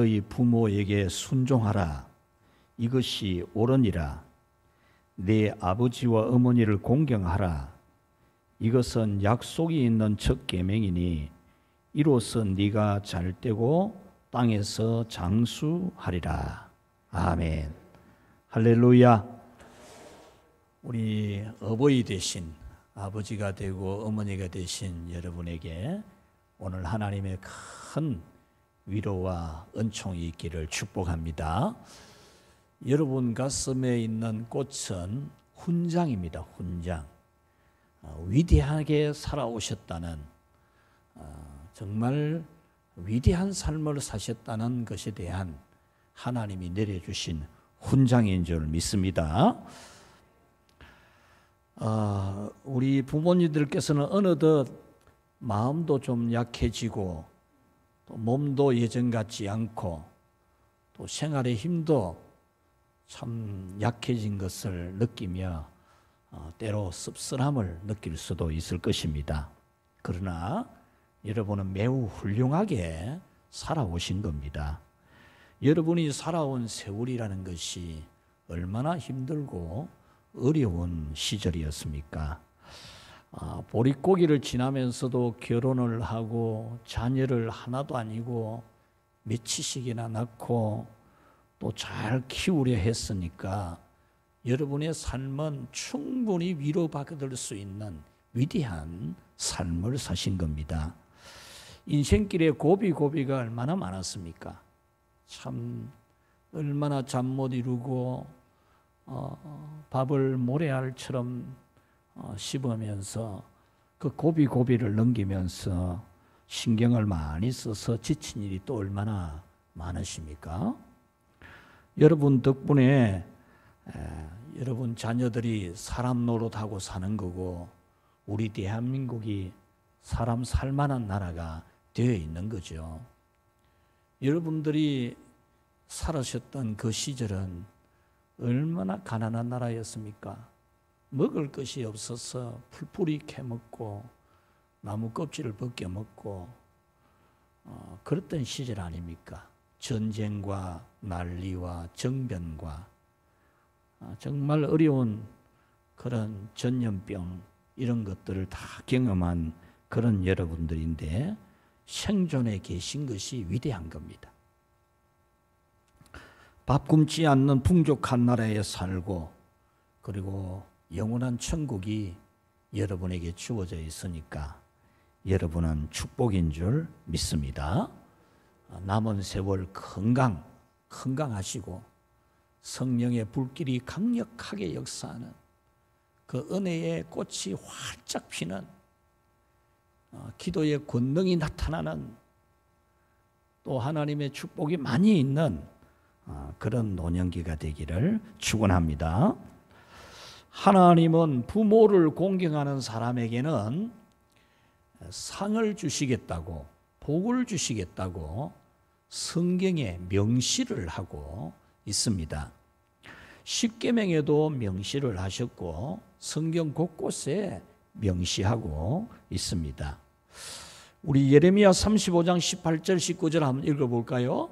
너희 부모에게 순종하라. 이것이 옳으니라. 네 아버지와 어머니를 공경하라. 이것은 약속이 있는 첫 계명이니 이로써 네가 잘되고 땅에서 장수하리라. 아멘. 할렐루야. 우리 어버이 되신 아버지가 되고 어머니가 되신 여러분에게 오늘 하나님의 큰 위로와 은총이 있기를 축복합니다. 여러분 가슴에 있는 꽃은 훈장입니다. 훈장. 위대하게 살아오셨다는, 정말 위대한 삶을 사셨다는 것에 대한 하나님이 내려주신 훈장인 줄 믿습니다. 우리 부모님들께서는 어느덧 마음도 좀 약해지고 또 몸도 예전 같지 않고 또 생활의 힘도 참 약해진 것을 느끼며 때로 씁쓸함을 느낄 수도 있을 것입니다. 그러나 여러분은 매우 훌륭하게 살아오신 겁니다. 여러분이 살아온 세월이라는 것이 얼마나 힘들고 어려운 시절이었습니까? 보릿고기를 지나면서도 결혼을 하고 자녀를 하나도 아니고 몇이씩이나 낳고 또 잘 키우려 했으니까 여러분의 삶은 충분히 위로받을 수 있는 위대한 삶을 사신 겁니다. 인생길에 고비가 얼마나 많았습니까? 참 얼마나 잠 못 이루고 밥을 모래알처럼 씹으면서 그 고비를 넘기면서 신경을 많이 써서 지친 일이 또 얼마나 많으십니까? 여러분 덕분에 여러분 자녀들이 사람 노릇하고 사는 거고 우리 대한민국이 사람 살만한 나라가 되어 있는 거죠. 여러분들이 살아셨던 그 시절은 얼마나 가난한 나라였습니까? 먹을 것이 없어서 풀뿌리 캐먹고 나무 껍질을 벗겨 먹고 그랬던 시절 아닙니까? 전쟁과 난리와 정변과 정말 어려운 그런 전염병 이런 것들을 다 경험한 그런 여러분들인데 생존에 계신 것이 위대한 겁니다. 밥 굶지 않는 풍족한 나라에 살고 그리고 영원한 천국이 여러분에게 주어져 있으니까 여러분은 축복인 줄 믿습니다. 남은 세월 건강하시고 성령의 불길이 강력하게 역사하는 그 은혜의 꽃이 활짝 피는 기도의 권능이 나타나는 또 하나님의 축복이 많이 있는 그런 노년기가 되기를 축원합니다. 하나님은 부모를 공경하는 사람에게는 상을 주시겠다고 복을 주시겠다고 성경에 명시를 하고 있습니다. 십계명에도 명시를 하셨고 성경 곳곳에 명시하고 있습니다. 우리 예레미야 35장 18절 19절 한번 읽어볼까요?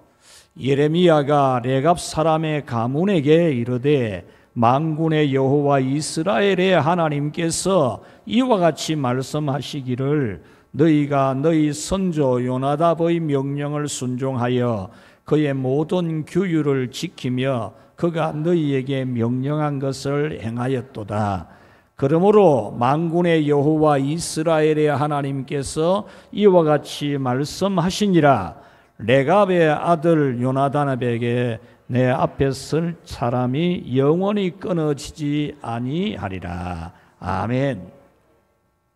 예레미야가 레갑 사람의 가문에게 이르되 만군의 여호와 이스라엘의 하나님께서 이와 같이 말씀하시기를 너희가 너희 선조 요나답의 명령을 순종하여 그의 모든 규율을 지키며 그가 너희에게 명령한 것을 행하였도다. 그러므로 만군의 여호와 이스라엘의 하나님께서 이와 같이 말씀하시니라. 레갑의 아들 요나단에게 내 앞에 설 사람이 영원히 끊어지지 아니하리라. 아멘.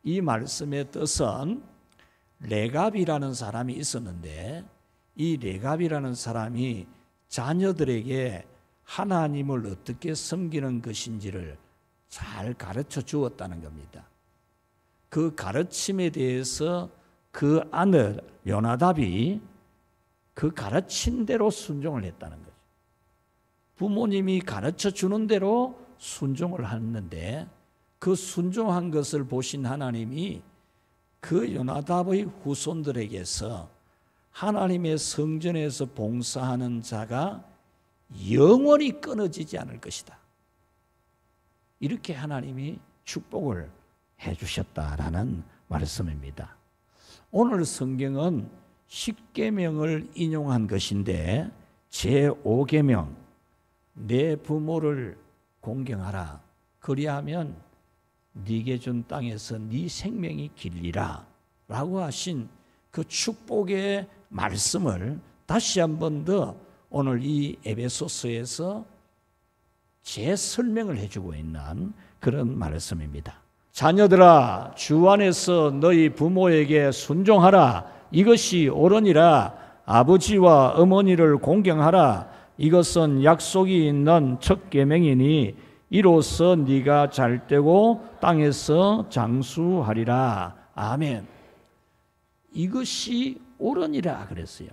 이 말씀의 뜻은 레갑이라는 사람이 있었는데 이 레갑이라는 사람이 자녀들에게 하나님을 어떻게 섬기는 것인지를 잘 가르쳐 주었다는 겁니다. 그 가르침에 대해서 그 아들 요나답이 그 가르친 대로 순종을 했다는 거죠. 부모님이 가르쳐 주는 대로 순종을 했는데 그 순종한 것을 보신 하나님이 그 요나답의 후손들에게서 하나님의 성전에서 봉사하는 자가 영원히 끊어지지 않을 것이다. 이렇게 하나님이 축복을 해주셨다라는 말씀입니다. 오늘 성경은 10계명을 인용한 것인데 제5계명 내 부모를 공경하라. 그리하면 네게 준 땅에서 네 생명이 길리라 라고 하신 그 축복의 말씀을 다시 한 번 더 오늘 이 에베소서에서 재설명을 해주고 있는 그런 말씀입니다. 자녀들아 주 안에서 너희 부모에게 순종하라. 이것이 옳으니라. 아버지와 어머니를 공경하라. 이것은 약속이 있는 첫 계명이니 이로써 네가 잘되고 땅에서 장수하리라. 아멘. 이것이 옳으니라 그랬어요.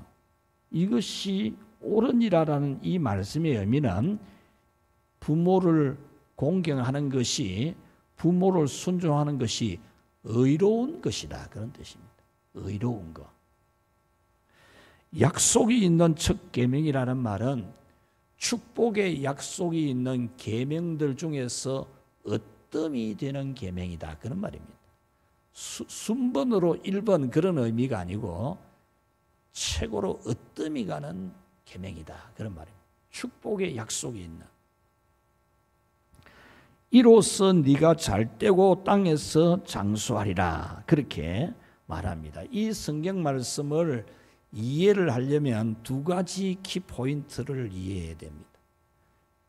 이것이 옳으니라라는 이 말씀의 의미는 부모를 공경하는 것이, 부모를 순종하는 것이 의로운 것이다 그런 뜻입니다. 의로운 것. 약속이 있는 첫 계명이라는 말은 축복의 약속이 있는 계명들 중에서 으뜸이 되는 계명이다 그런 말입니다. 순번으로 1번 그런 의미가 아니고 최고로 으뜸이 가는 계명이다 그런 말입니다. 축복의 약속이 있는. 이로써 네가 잘되고 땅에서 장수하리라 그렇게 말합니다. 이 성경 말씀을 이해를 하려면 두 가지 키포인트를 이해해야 됩니다.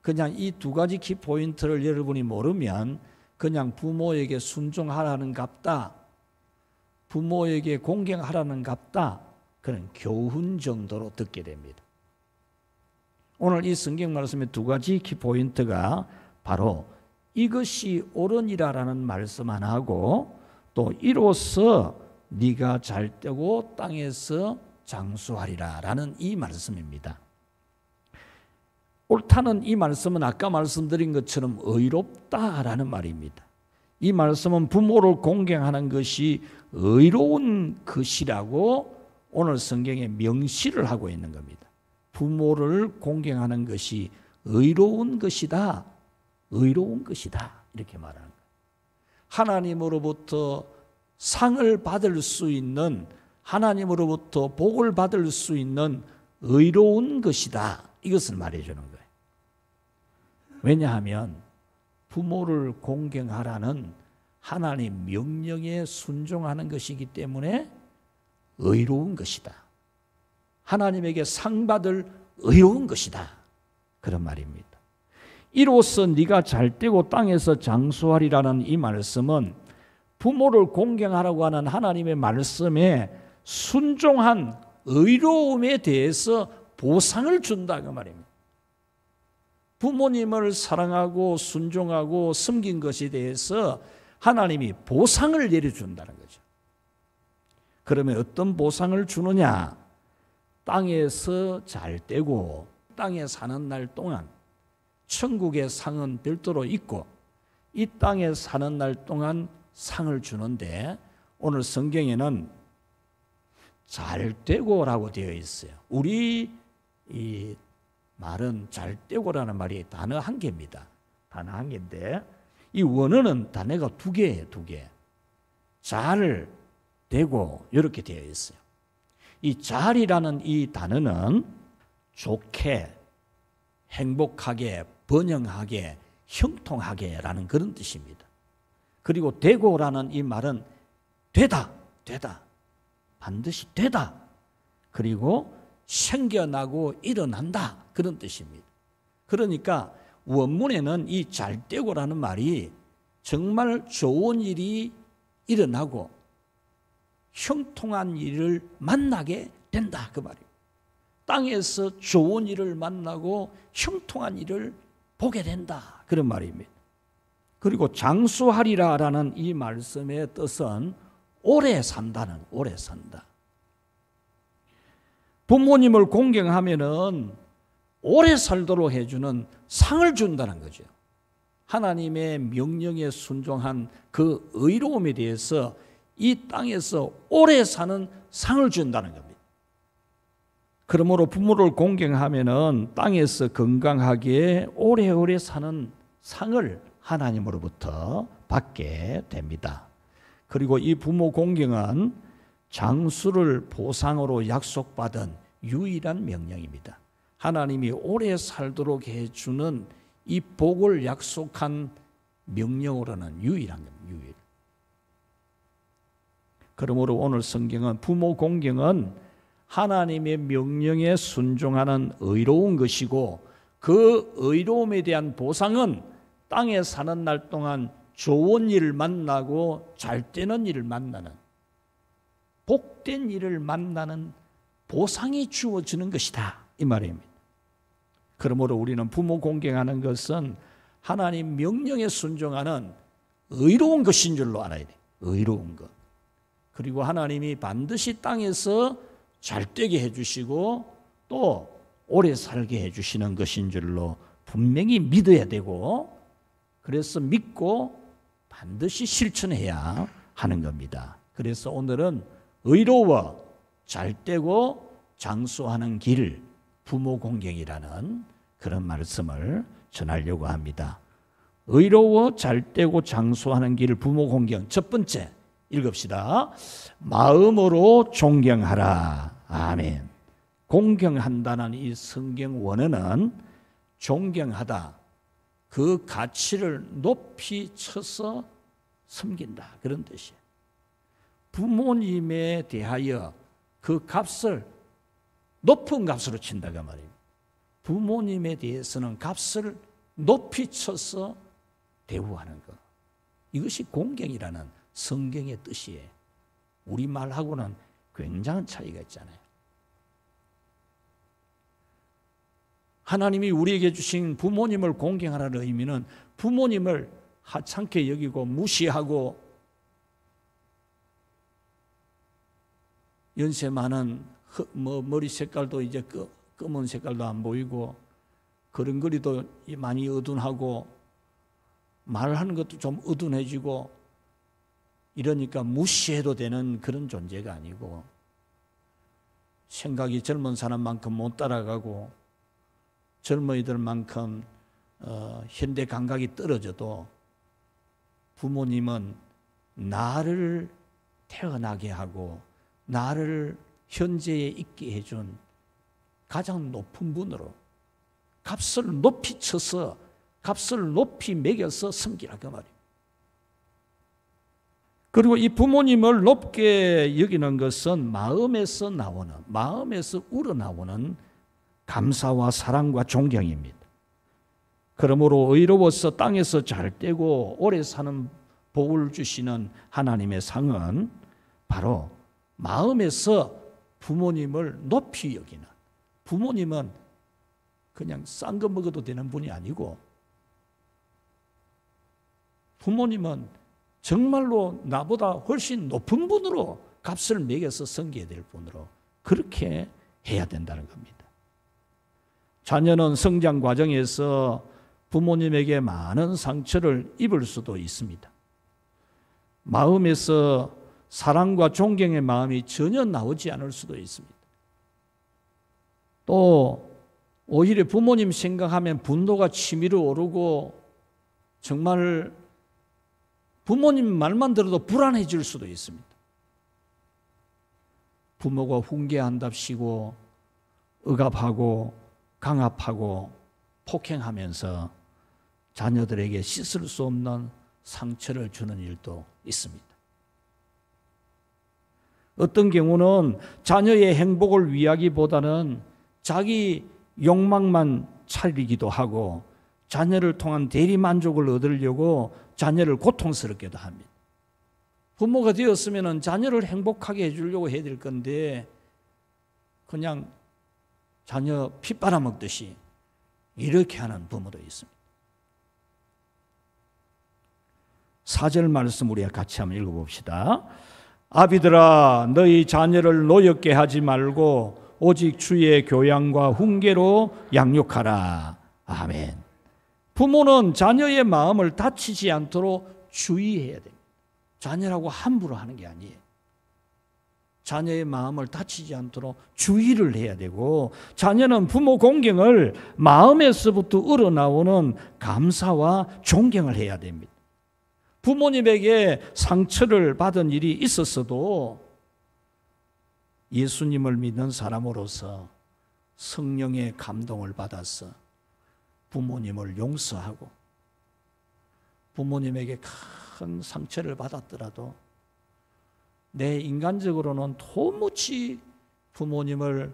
그냥 이 두 가지 키포인트를 여러분이 모르면 그냥 부모에게 순종하라는 갑다, 부모에게 공경하라는 갑다 그런 교훈 정도로 듣게 됩니다. 오늘 이 성경 말씀의 두 가지 키포인트가 바로 이것이 옳으니라라는 말씀 하나 하고 또 이로써 네가 잘되고 땅에서 장수하리라라는 이 말씀입니다. 옳다는 이 말씀은 아까 말씀드린 것처럼 의롭다라는 말입니다. 이 말씀은 부모를 공경하는 것이 의로운 것이라고 오늘 성경에 명시를 하고 있는 겁니다. 부모를 공경하는 것이 의로운 것이다. 의로운 것이다. 이렇게 말하는 거예요. 하나님으로부터 상을 받을 수 있는, 하나님으로부터 복을 받을 수 있는 의로운 것이다. 이것을 말해주는 거예요. 왜냐하면 부모를 공경하라는 하나님 명령에 순종하는 것이기 때문에 의로운 것이다. 하나님에게 상 받을 의로운 것이다. 그런 말입니다. 이로써 네가 잘되고 땅에서 장수하리라는 이 말씀은 부모를 공경하라고 하는 하나님의 말씀에 순종한 의로움에 대해서 보상을 준다 그 말입니다. 부모님을 사랑하고 순종하고 섬긴 것에 대해서 하나님이 보상을 내려준다는 거죠. 그러면 어떤 보상을 주느냐? 땅에서 잘되고 땅에 사는 날 동안 천국의 상은 별도로 있고 이 땅에 사는 날 동안 상을 주는데 오늘 성경에는 잘되고라고 되어 있어요. 우리 이 말은 잘되고라는 말이 단어 한 개입니다. 단어 한 개인데 이 원어는 단어가 두 개예요. 두 개. 잘 되고 이렇게 되어 있어요. 이 잘이라는 이 단어는 좋게, 행복하게, 번영하게, 형통하게라는 그런 뜻입니다. 그리고 되고라는 이 말은 되다, 반드시 되다. 그리고 생겨나고 일어난다 그런 뜻입니다. 그러니까 원문에는 이 잘되고라는 말이 정말 좋은 일이 일어나고 형통한 일을 만나게 된다 그 말이에요. 땅에서 좋은 일을 만나고 형통한 일을 보게 된다 그런 말입니다. 그리고 장수하리라라는 이 말씀의 뜻은 오래 산다는, 오래 산다. 부모님을 공경하면은 오래 살도록 해주는 상을 준다는 거죠. 하나님의 명령에 순종한 그 의로움에 대해서 이 땅에서 오래 사는 상을 준다는 겁니다. 그러므로 부모를 공경하면은 땅에서 건강하게 오래오래 사는 상을 하나님으로부터 받게 됩니다. 그리고 이 부모 공경은 장수를 보상으로 약속받은 유일한 명령입니다. 하나님이 오래 살도록 해주는 이 복을 약속한 명령으로는 유일한 겁니다. 유일. 그러므로 오늘 성경은 부모 공경은 하나님의 명령에 순종하는 의로운 것이고, 그 의로움에 대한 보상은 땅에 사는 날 동안 좋은 일을 만나고 잘 되는 일을 만나는, 복된 일을 만나는 보상이 주어지는 것이다, 이 말입니다. 그러므로 우리는 부모 공경하는 것은 하나님 명령에 순종하는 의로운 것인 줄로 알아야 돼. 의로운 것. 그리고 하나님이 반드시 땅에서 잘되게 해주시고 또 오래 살게 해주시는 것인 줄로 분명히 믿어야 되고, 그래서 믿고 반드시 실천해야 하는 겁니다. 그래서 오늘은 의로워 잘되고 장수하는 길, 부모 공경이라는 그런 말씀을 전하려고 합니다. 의로워 잘되고 장수하는 길, 부모 공경. 첫 번째 읽읍시다. 마음으로 존경하라. 아멘. 공경한다는 이 성경 원어는 존경하다, 그 가치를 높이 쳐서 섬긴다, 그런 뜻이에요. 부모님에 대하여 그 값을 높은 값으로 친다가 말이에요. 부모님에 대해서는 값을 높이 쳐서 대우하는 것, 이것이 공경이라는 성경의 뜻이에요. 우리말하고는 굉장한 차이가 있잖아요. 하나님이 우리에게 주신 부모님을 공경하라는 의미는 부모님을 하찮게 여기고 무시하고 연세 많은 머리 색깔도 이제 검은 색깔도 안 보이고 걸음걸이도 많이 어둔하고 말하는 것도 좀 어둔해지고 이러니까 무시해도 되는 그런 존재가 아니고, 생각이 젊은 사람만큼 못 따라가고 젊은이들만큼 현대 감각이 떨어져도 부모님은 나를 태어나게 하고 나를 현재에 있게 해준 가장 높은 분으로 값을 높이 쳐서 값을 높이 매겨서 섬기라, 그 말이에요. 그리고 이 부모님을 높게 여기는 것은 마음에서 나오는, 마음에서 우러나오는 감사와 사랑과 존경입니다. 그러므로 의로워서 땅에서 잘되고 오래 사는 복을 주시는 하나님의 상은 바로 마음에서 부모님을 높이 여기는, 부모님은 그냥 싼 거 먹어도 되는 분이 아니고 부모님은 정말로 나보다 훨씬 높은 분으로 값을 매겨서 섬겨야 될 분으로 그렇게 해야 된다는 겁니다. 자녀는 성장 과정에서 부모님에게 많은 상처를 입을 수도 있습니다. 마음에서 사랑과 존경의 마음이 전혀 나오지 않을 수도 있습니다. 또 오히려 부모님 생각하면 분노가 치밀어 오르고 정말 부모님 말만 들어도 불안해질 수도 있습니다. 부모가 훈계한답시고 억압하고 강압하고 폭행하면서 자녀들에게 씻을 수 없는 상처를 주는 일도 있습니다. 어떤 경우는 자녀의 행복을 위하기보다는 자기 욕망만 차리기도 하고 자녀를 통한 대리만족을 얻으려고 자녀를 고통스럽게도 합니다. 부모가 되었으면 자녀를 행복하게 해주려고 해야 될 건데 그냥 자녀 피 빨아먹듯이 이렇게 하는 부모도 있습니다. 4절 말씀 우리가 같이 한번 읽어봅시다. 아비들아 너희 자녀를 노엽게 하지 말고 오직 주의 교양과 훈계로 양육하라. 아멘. 부모는 자녀의 마음을 다치지 않도록 주의해야 됩니다. 자녀라고 함부로 하는 게 아니에요. 자녀의 마음을 다치지 않도록 주의를 해야 되고, 자녀는 부모 공경을 마음에서부터 우러나오는 감사와 존경을 해야 됩니다. 부모님에게 상처를 받은 일이 있었어도 예수님을 믿는 사람으로서 성령의 감동을 받아서 부모님을 용서하고, 부모님에게 큰 상처를 받았더라도 내 인간적으로는 도무지 부모님을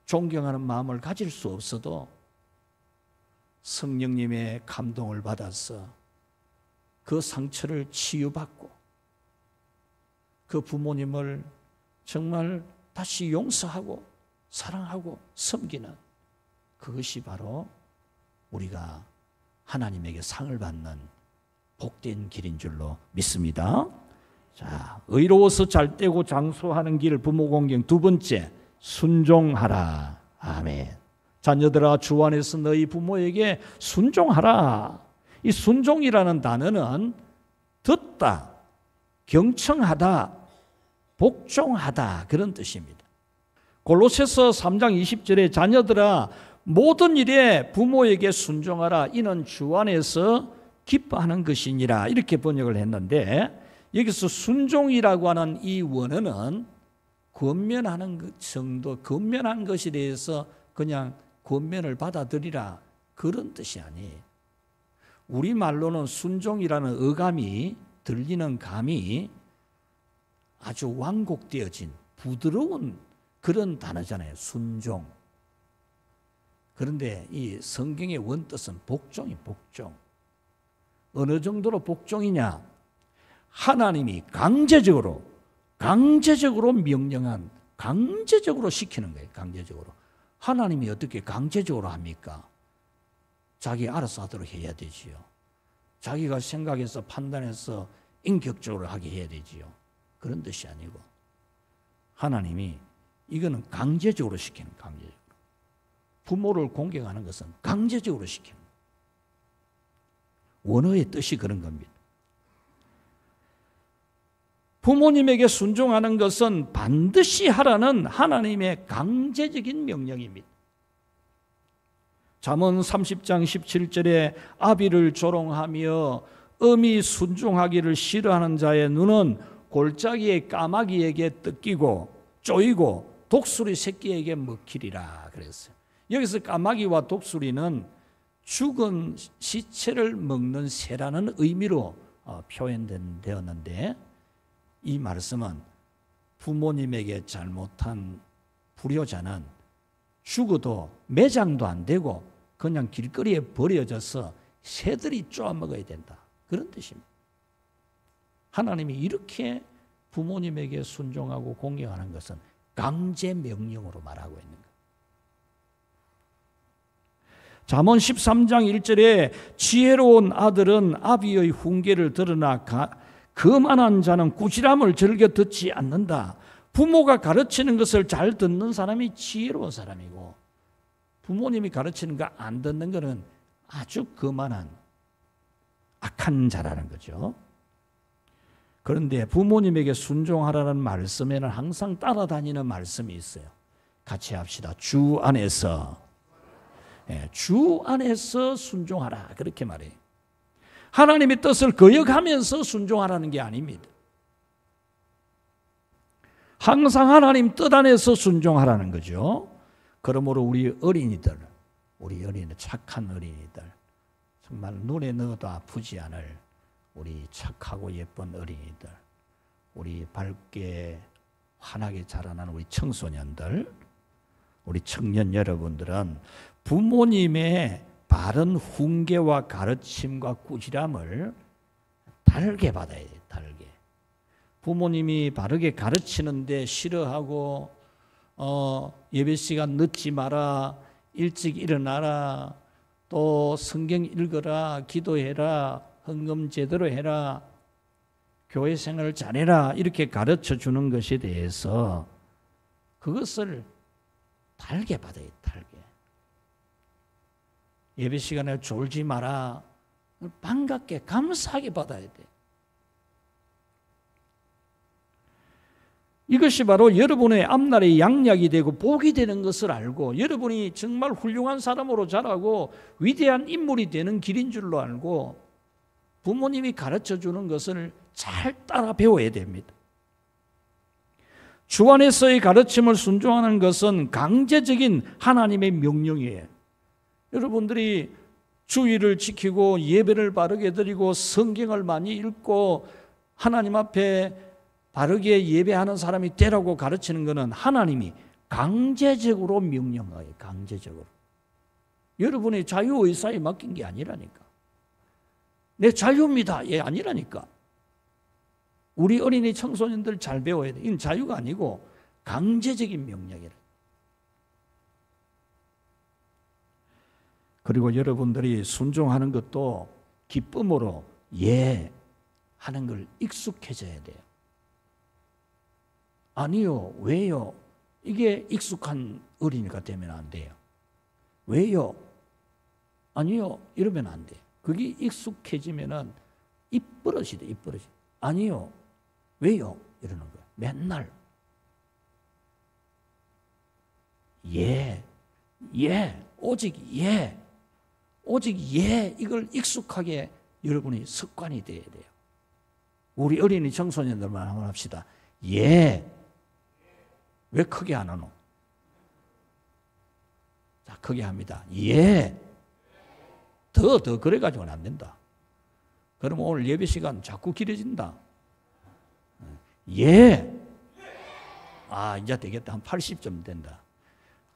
존경하는 마음을 가질 수 없어도 성령님의 감동을 받아서 그 상처를 치유받고 그 부모님을 정말 다시 용서하고 사랑하고 섬기는, 그것이 바로 우리가 하나님에게 상을 받는 복된 길인 줄로 믿습니다. 자, 의로워서 잘되고 장수하는 길 부모 공경. 두 번째, 순종하라. 아멘. 자녀들아, 주 안에서 너희 부모에게 순종하라. 이 순종이라는 단어는 듣다, 경청하다, 복종하다, 그런 뜻입니다. 골로새서 3장 20절에 자녀들아 모든 일에 부모에게 순종하라. 이는 주 안에서 기뻐하는 것이니라. 이렇게 번역을 했는데, 여기서 순종이라고 하는 이 원어는 권면하는 정도, 권면한 것에 대해서 그냥 권면을 받아들이라, 그런 뜻이 아니에요. 우리말로는 순종이라는 어감이, 들리는 감이 아주 완곡되어진 부드러운 그런 단어잖아요. 순종. 그런데 이 성경의 원뜻은 복종이 복종. 어느 정도로 복종이냐? 하나님이 강제적으로 명령한, 강제적으로 시키는 거예요. 강제적으로. 하나님이 어떻게 강제적으로 합니까? 자기 알아서 하도록 해야 되지요. 자기가 생각해서 판단해서 인격적으로 하게 해야 되지요. 그런 뜻이 아니고 하나님이 이거는 강제적으로 시키는, 강제적으로. 부모를 공경하는 것은 강제적으로 시키는, 원어의 뜻이 그런 겁니다. 부모님에게 순종하는 것은 반드시 하라는 하나님의 강제적인 명령입니다. 잠언 30장 17절에 아비를 조롱하며 엄히 순종하기를 싫어하는 자의 눈은 골짜기의 까마귀에게 뜯기고 쪼이고 독수리 새끼에게 먹히리라 그랬어요. 여기서 까마귀와 독수리는 죽은 시체를 먹는 새라는 의미로 표현되었는데, 이 말씀은 부모님에게 잘못한 불효자는 죽어도 매장도 안 되고 그냥 길거리에 버려져서 새들이 쪼아먹어야 된다, 그런 뜻입니다. 하나님이 이렇게 부모님에게 순종하고 공경하는 것은 강제 명령으로 말하고 있는 거예요. 잠언 13장 1절에 지혜로운 아들은 아비의 훈계를 들으나 거만한 자는 꾸지람을 즐겨 듣지 않는다. 부모가 가르치는 것을 잘 듣는 사람이 지혜로운 사람이고, 부모님이 가르치는 거 안 듣는 것은 아주 거만한 악한 자라는 거죠. 그런데 부모님에게 순종하라는 말씀에는 항상 따라다니는 말씀이 있어요. 같이 합시다. 주 안에서, 주 안에서 순종하라, 그렇게 말해요. 하나님의 뜻을 거역하면서 순종하라는 게 아닙니다. 항상 하나님 뜻 안에서 순종하라는 거죠. 그러므로 우리 어린이들, 착한 어린이들, 정말 눈에 넣어도 아프지 않을 우리 착하고 예쁜 어린이들, 우리 밝게 환하게 자라나는 우리 청소년들, 우리 청년 여러분들은 부모님의 바른 훈계와 가르침과 꾸지람을 달게 받아야 돼요. 달게. 부모님이 바르게 가르치는데 싫어하고 예배 시간 늦지 마라, 일찍 일어나라, 또 성경 읽어라, 기도해라, 헌금 제대로 해라, 교회 생활을 잘해라, 이렇게 가르쳐 주는 것에 대해서 그것을 달게 받아야 돼. 달게. 예배 시간에 졸지 마라, 반갑게 감사하게 받아야 돼. 이것이 바로 여러분의 앞날의 양약이 되고 복이 되는 것을 알고 여러분이 정말 훌륭한 사람으로 자라고 위대한 인물이 되는 길인 줄로 알고 부모님이 가르쳐 주는 것을 잘 따라 배워야 됩니다. 주 안에서의 가르침을 순종하는 것은 강제적인 하나님의 명령이에요. 여러분들이 주의를 지키고 예배를 바르게 드리고 성경을 많이 읽고 하나님 앞에 바르게 예배하는 사람이 되라고 가르치는 것은 하나님이 강제적으로 명령하여요. 강제적으로. 여러분의 자유의사에 맡긴 게 아니라니까. 내 자유입니다. 예, 아니라니까. 우리 어린이 청소년들 잘 배워야 돼. 이건 자유가 아니고 강제적인 명령이라. 그리고 여러분들이 순종하는 것도 기쁨으로 예 하는 걸 익숙해져야 돼요. 아니요, 왜요? 이게 익숙한 어린이가 되면 안 돼요. 왜요? 아니요, 이러면 안 돼요. 그게 익숙해지면은 입버릇이 돼, 입버릇이. 아니요, 왜요? 이러는 거예요. 맨날. 예, 오직 예. 오직 예, 이걸 익숙하게 여러분이 습관이 되어야 돼요. 우리 어린이 청소년들만 한번 합시다. 예. 왜 크게 안 하노? 자, 크게 합니다. 예. 더 그래가지고는 안 된다. 그러면 오늘 예배 시간 자꾸 길어진다. 예. 아, 이제 되겠다. 한 80점 된다.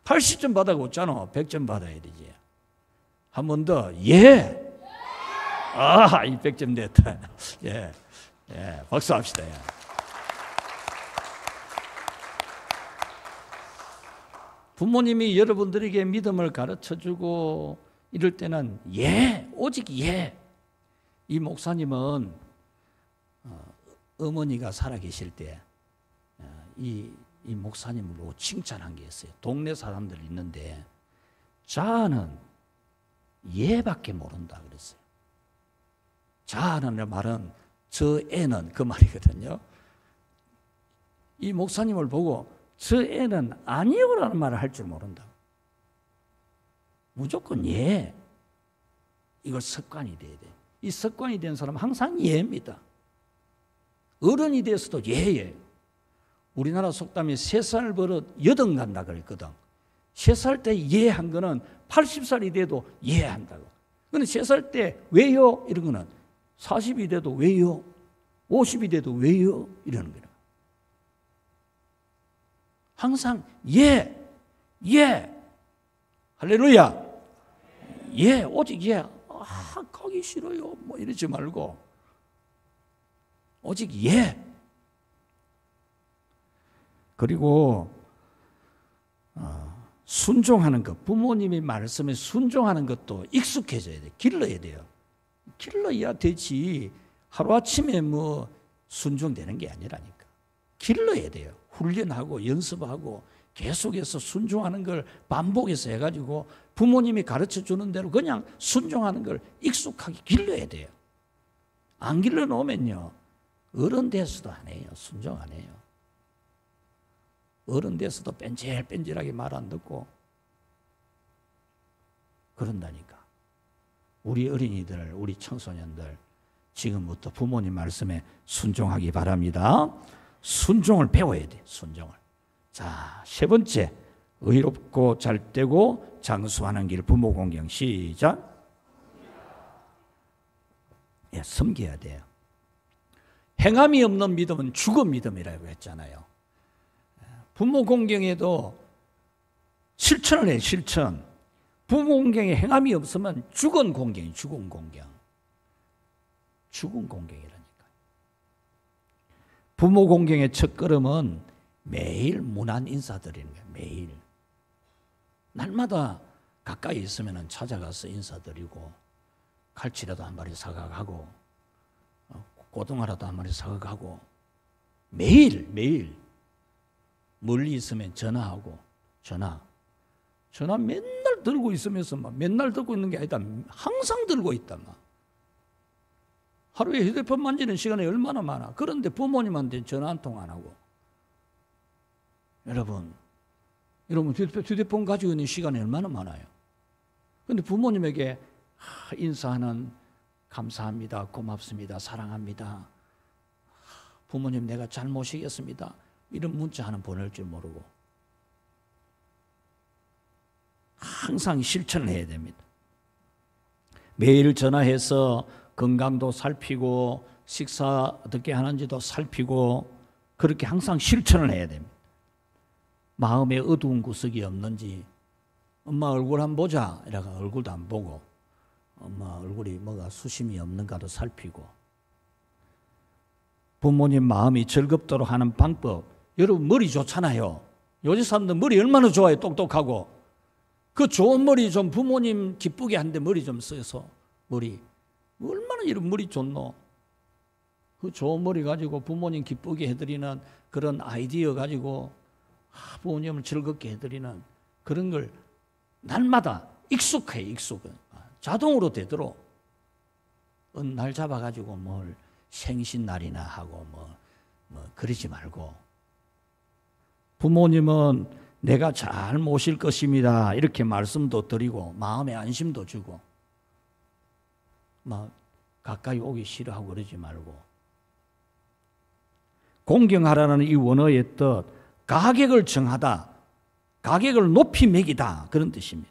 80점 받아가 없잖아. 100점 받아야 되지. 한 번 더. 예. 아, 이 100점 됐다. 예. 예. 박수 합시다. 예. 부모님이 여러분들에게 믿음을 가르쳐주고 이럴 때는 예, 오직 예. 이 목사님은 어머니가 살아계실 때 이 목사님을 보고 칭찬한 게 있어요. 동네 사람들 있는데 자아는 예밖에 모른다 그랬어요. 자아는 말은 저 애는 그 말이거든요. 이 목사님을 보고 저 애는 아니요라는 말을 할 줄 모른다. 무조건 예. 이걸 습관이 돼야 돼. 이 습관이 된 사람은 항상 예입니다. 어른이 돼서도 예예요. 우리나라 속담에 3살 버릇 여든 간다 그랬거든. 3살 때 예한 거는 80살이 돼도 예한다고. 근데 3살 때 왜요? 이런 거는 40이 돼도 왜요? 50이 돼도 왜요? 이러는 거예요. 항상 예. 할렐루야. 예, 오직 예. 아, 가기 싫어요. 뭐 이러지 말고 오직 예. 그리고 순종하는 것, 부모님의 말씀에 순종하는 것도 익숙해져야 돼. 길러야 돼요. 길러야 되지. 하루아침에 뭐 순종되는 게 아니라니까. 길러야 돼요. 훈련하고 연습하고 계속해서 순종하는 걸 반복해서 해가지고 부모님이 가르쳐 주는 대로 그냥 순종하는 걸 익숙하게 길러야 돼요. 안 길러 놓으면요, 어른 돼서도 안 해요. 순종 안 해요. 어른 돼서도 뺀질뺀질하게 말 안 듣고 그런다니까. 우리 어린이들, 우리 청소년들 지금부터 부모님 말씀에 순종하기 바랍니다. 순종을 배워야 돼. 순종을. 자, 3번째, 의롭고 잘되고 장수하는 길 부모 공경. 시작. 예, 섬겨야 돼요. 행함이 없는 믿음은 죽은 믿음이라고 했잖아요. 부모 공경에도 실천을 해요. 실천. 부모 공경에 행함이 없으면 죽은 공경이 죽은 공경. 죽은 공경이라니까. 부모 공경의 첫걸음은 매일 문안 인사드리는 거예요. 매일. 날마다 가까이 있으면 찾아가서 인사드리고 칼치라도 한 마리 사가고 고등어라도 한 마리 사가고 매일 멀리 있으면 전화하고 전화 맨날 들고 있으면서 막 맨날 들고 있는 게 아니다. 항상 들고 있다. 막. 하루에 휴대폰 만지는 시간이 얼마나 많아. 그런데 부모님한테 전화 한 통 안 하고 여러분 휴대폰 가지고 있는 시간이 얼마나 많아요. 그런데 부모님에게 인사하는 감사합니다, 고맙습니다, 사랑합니다, 부모님 내가 잘 모시겠습니다, 이런 문자 하나 보낼 줄 모르고 항상 실천을 해야 됩니다. 매일 전화해서 건강도 살피고 식사 어떻게 하는지도 살피고 그렇게 항상 실천을 해야 됩니다. 마음에 어두운 구석이 없는지 엄마 얼굴 한번 보자 이러가 얼굴도 안 보고 엄마 얼굴이 뭐가 수심이 없는가도 살피고 부모님 마음이 즐겁도록 하는 방법. 여러분 머리 좋잖아요. 요즘 사람들 머리 얼마나 좋아요. 똑똑하고. 그 좋은 머리 좀 부모님 기쁘게 하는데 머리 좀 써서 머리 얼마나 이런 머리 좋노. 그 좋은 머리 가지고 부모님 기쁘게 해드리는 그런 아이디어 가지고 부모님을 즐겁게 해드리는 그런 걸 날마다 익숙해. 자동으로 되도록 어느 날 잡아가지고 뭘 생신날이나 하고 뭐 그러지 말고 부모님은 내가 잘 모실 것입니다 이렇게 말씀도 드리고 마음의 안심도 주고 막 가까이 오기 싫어하고 그러지 말고 공경하라는 이 원어의 뜻 가격을 정하다, 가격을 높이 매기다 그런 뜻입니다.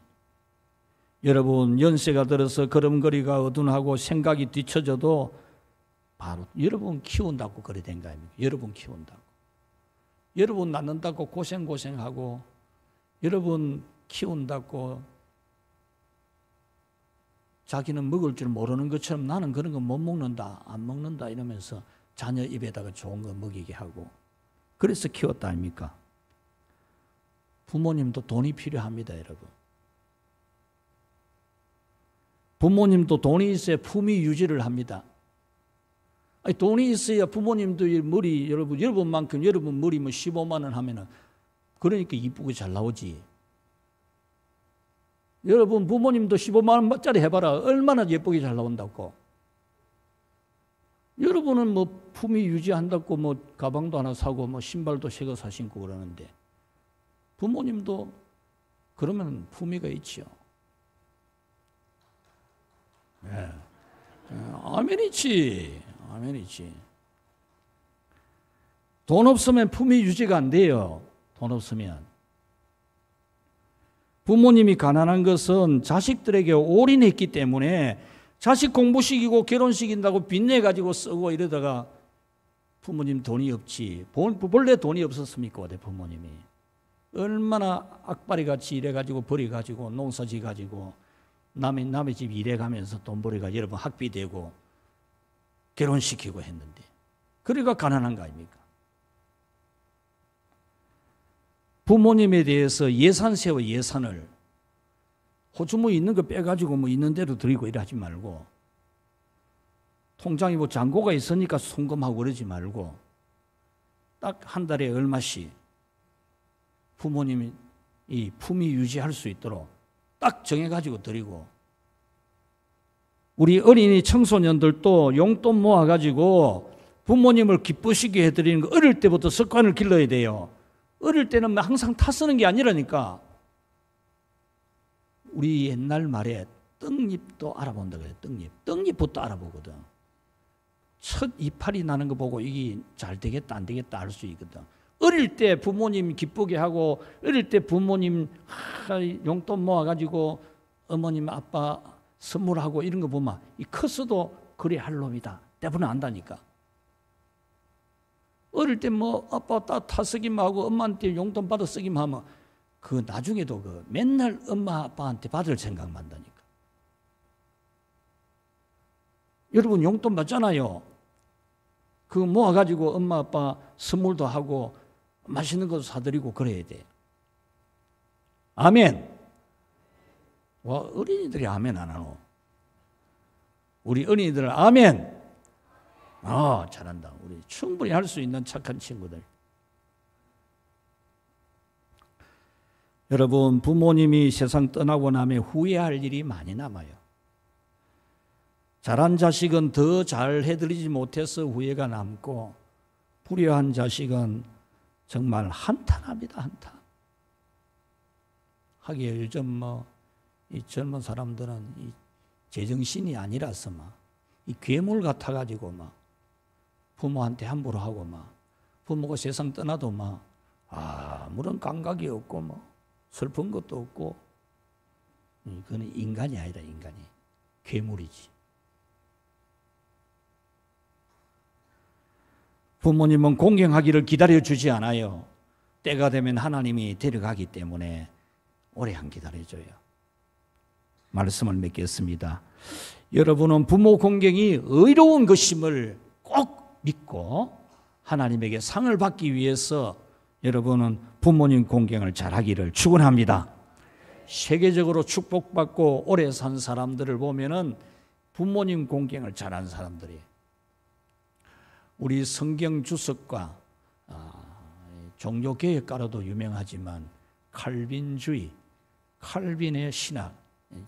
여러분 연세가 들어서 걸음걸이가 어둔하고 생각이 뒤처져도 바로 여러분 키운다고 그래 된 거 아닙니까? 여러분 키운다고. 여러분 낳는다고 고생하고 여러분 키운다고 자기는 먹을 줄 모르는 것처럼 나는 그런 거 못 먹는다, 안 먹는다 이러면서 자녀 입에다가 좋은 거 먹이게 하고 그래서 키웠다 아닙니까? 부모님도 돈이 필요합니다, 여러분. 부모님도 돈이 있어야 품위 유지를 합니다. 아니, 돈이 있어야 부모님도 머리 여러분만큼 여러분 머리 뭐 15만 원 하면은 그러니까 이쁘게 잘 나오지. 여러분 부모님도 15만 원짜리 해봐라. 얼마나 예쁘게 잘 나온다고. 여러분은 뭐 품위 유지한다고 뭐 가방도 하나 사고 뭐 신발도 새 거 사 신고 그러는데 부모님도 그러면 품위가 있지요. 네. 아멘이지. 돈 없으면 품위 유지가 안 돼요. 돈 없으면. 부모님이 가난한 것은 자식들에게 올인했기 때문에 자식 공부시키고 결혼시킨다고 빚내가지고 쓰고 이러다가 부모님 돈이 없지. 본래 돈이 없었습니까? 부모님이. 얼마나 악바리같이 일해가지고 버려가지고 농사지가지고 남의 집 일해가면서 돈 벌어가지고 여러분 학비 대고 결혼시키고 했는데 그러니까 가난한 거 아닙니까? 부모님에 대해서 예산 세워 예산을 호주 뭐 있는 거 빼가지고 뭐 있는 대로 드리고 이러지 말고 통장에 뭐 잔고가 있으니까 송금하고 그러지 말고 딱 한 달에 얼마씩 부모님이 이 품위 유지할 수 있도록 딱 정해가지고 드리고 우리 어린이 청소년들도 용돈 모아가지고 부모님을 기쁘시게 해드리는 거 어릴 때부터 습관을 길러야 돼요. 어릴 때는 항상 타 쓰는 게 아니라니까. 우리 옛날 말에 떡잎도 알아본다 그래요. 떡잎부터 알아보거든. 첫 이파리 나는 거 보고 이게 잘 되겠다 안 되겠다 알 수 있거든. 어릴 때 부모님 기쁘게 하고 어릴 때 부모님 용돈 모아가지고 어머님 아빠 선물하고 이런 거 보면 이 커서도 그래 할 놈이다. 대부분 안다니까. 어릴 때 뭐 아빠 다 쓰기만 하고 엄마한테 용돈 받아 쓰기만 하면 그 나중에도 그 맨날 엄마 아빠한테 받을 생각만 한다니까. 여러분 용돈 받잖아요. 그거 모아가지고 엄마 아빠 선물도 하고 맛있는 것도 사드리고 그래야 돼. 아멘. 와, 어린이들이 아멘 안 하노? 우리 어린이들은 아멘. 잘한다. 우리 충분히 할 수 있는 착한 친구들. 여러분, 부모님이 세상 떠나고 나면 후회할 일이 많이 남아요. 잘한 자식은 더 잘 해드리지 못해서 후회가 남고 불효한 자식은 정말 한탄합니다. 한탄. 하기에 요즘 이 젊은 사람들은 이 제정신이 아니라서 이 괴물 같아가지고 부모한테 함부로 하고 부모가 세상 떠나도 아무런 감각이 없고 슬픈 것도 없고, 그건 인간이 아니라 인간이 괴물이지. 부모님은 공경하기를 기다려주지 않아요. 때가 되면 하나님이 데려가기 때문에 오래 안 기다려줘요. 말씀을 맺겠습니다. 여러분은 부모 공경이 의로운 것임을 꼭 믿고 하나님에게 상을 받기 위해서 여러분은 부모님 공경을 잘하기를 축원합니다. 세계적으로 축복받고 오래 산 사람들을 보면은 부모님 공경을 잘한 사람들이에요. 우리 성경 주석과 종교개혁가로도 유명하지만 칼빈주의, 칼빈의 신학,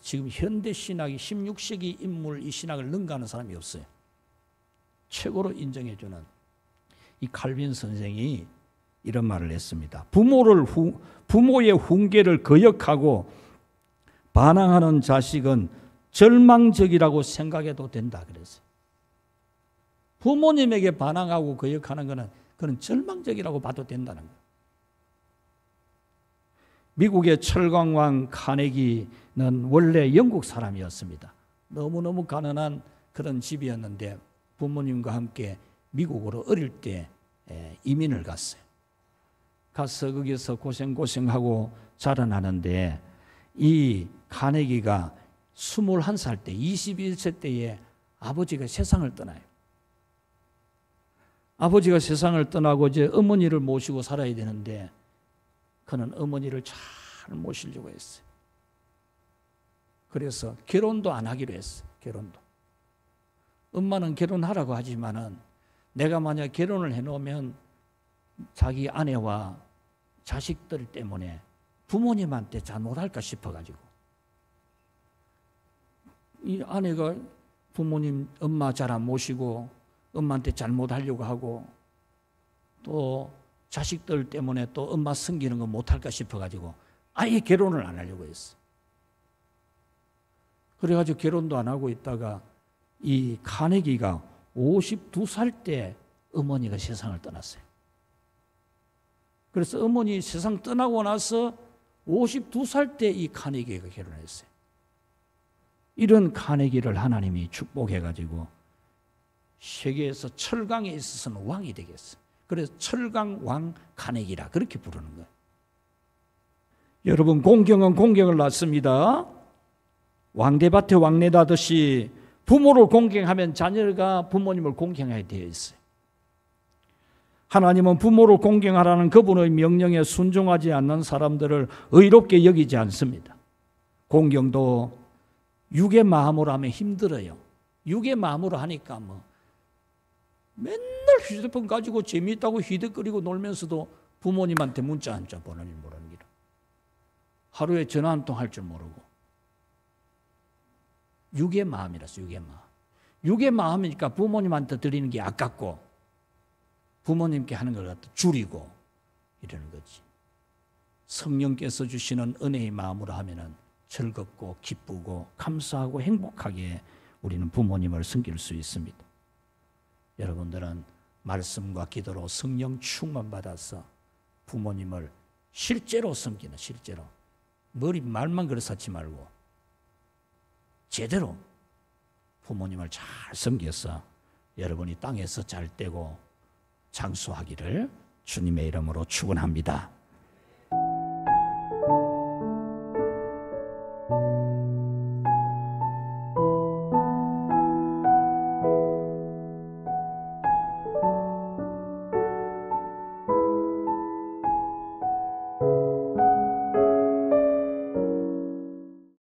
지금 현대 신학이 16세기 인물 이 신학을 능가하는 사람이 없어요. 최고로 인정해주는 이 칼빈 선생이 이런 말을 했습니다. 부모의 훈계를 거역하고 반항하는 자식은 절망적이라고 생각해도 된다 그랬어요. 부모님에게 반항하고 거역하는 것은 그건 절망적이라고 봐도 된다는 거예요. 미국의 철강왕 카네기는 원래 영국 사람이었습니다. 너무너무 가난한 그런 집이었는데 부모님과 함께 미국으로 어릴 때 이민을 갔어요. 가서 거기서 고생하고 자라나는데 이 카네기가 21살 때, 21세 때에 아버지가 세상을 떠나요. 아버지가 세상을 떠나고 이제 어머니를 모시고 살아야 되는데 그는 어머니를 잘 모시려고 했어요. 그래서 결혼도 안 하기로 했어요. 결혼도. 엄마는 결혼하라고 하지만은 내가 만약 결혼을 해놓으면 자기 아내와 자식들 때문에 부모님한테 잘못할까 싶어가지고 이 아내가 부모님 엄마 잘 안 모시고 엄마한테 잘못하려고 하고 또 자식들 때문에 또 엄마 섬기는 거 못할까 싶어가지고 아예 결혼을 안 하려고 했어. 그래가지고 결혼도 안 하고 있다가 이 카네기가 52살 때 어머니가 세상을 떠났어요. 그래서 어머니 세상 떠나고 나서 52살 때 이 카네기가 결혼했어요. 이런 카네기를 하나님이 축복해가지고 세계에서 철강에 있어서는 왕이 되겠어요. 그래서 철강왕 카네기라 그렇게 부르는 거예요. 여러분, 공경은 공경을 낳습니다. 왕대밭에 왕래다듯이 부모를 공경하면 자녀가 부모님을 공경해야 되어 있어요. 하나님은 부모를 공경하라는 그분의 명령에 순종하지 않는 사람들을 의롭게 여기지 않습니다. 공경도 육의 마음으로 하면 힘들어요. 육의 마음으로 하니까 맨날 휴대폰 가지고 재미있다고 휘득거리고 놀면서도 부모님한테 문자 한 장 보내니 모르는 길. 하루에 전화 한 통 할 줄 모르고. 육의 마음이라서 육의 마음. 육의 마음이니까 부모님한테 드리는 게 아깝고 부모님께 하는 걸 갖다 줄이고 이러는 거지. 성령께서 주시는 은혜의 마음으로 하면은 즐겁고 기쁘고 감사하고 행복하게 우리는 부모님을 섬길 수 있습니다. 여러분들은 말씀과 기도로 성령 충만 받아서 부모님을 실제로 섬기는, 실제로 머리 말만 그래서 하지 말고 제대로 부모님을 잘 섬겨서 여러분이 땅에서 잘 되고 장수하기를 주님의 이름으로 축원합니다.